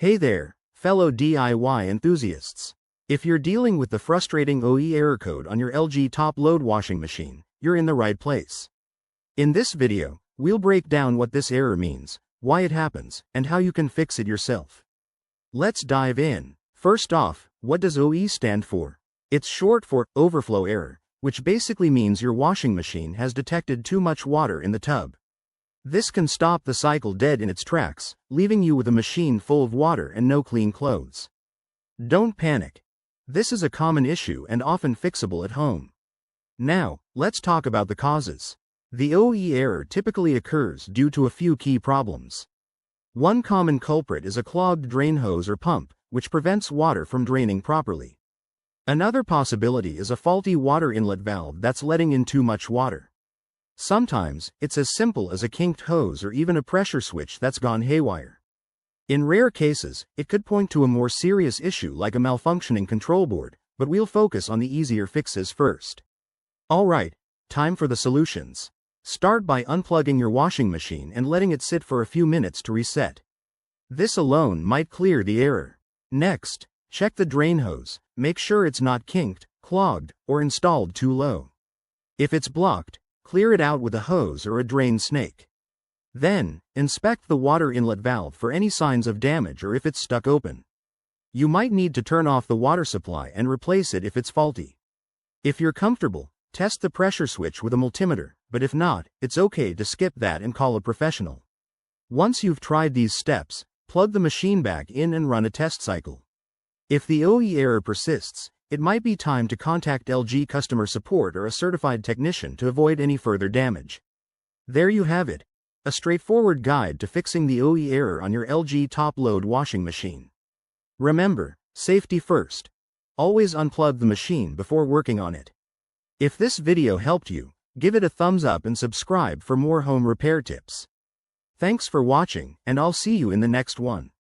Hey there, fellow DIY enthusiasts. If you're dealing with the frustrating OE error code on your LG top-load washing machine, you're in the right place. In this video, we'll break down what this error means, why it happens, and how you can fix it yourself. Let's dive in. First off, what does OE stand for? It's short for overflow error, which basically means your washing machine has detected too much water in the tub. This can stop the cycle dead in its tracks, leaving you with a machine full of water and no clean clothes. Don't panic. This is a common issue and often fixable at home. Now, let's talk about the causes. The OE error typically occurs due to a few key problems. One common culprit is a clogged drain hose or pump, which prevents water from draining properly. Another possibility is a faulty water inlet valve that's letting in too much water. Sometimes, it's as simple as a kinked hose or even a pressure switch that's gone haywire. In rare cases, it could point to a more serious issue like a malfunctioning control board, but we'll focus on the easier fixes first. Alright, time for the solutions. Start by unplugging your washing machine and letting it sit for a few minutes to reset. This alone might clear the error. Next, check the drain hose, make sure it's not kinked, clogged, or installed too low. If it's blocked, clear it out with a hose or a drain snake. Then, inspect the water inlet valve for any signs of damage or if it's stuck open. You might need to turn off the water supply and replace it if it's faulty. If you're comfortable, test the pressure switch with a multimeter, but if not, it's okay to skip that and call a professional. Once you've tried these steps, plug the machine back in and run a test cycle. If the OE error persists, it might be time to contact LG customer support or a certified technician to avoid any further damage. There you have it, a straightforward guide to fixing the OE error on your LG top-load washing machine. Remember, safety first. Always unplug the machine before working on it. If this video helped you, give it a thumbs up and subscribe for more home repair tips. Thanks for watching, and I'll see you in the next one.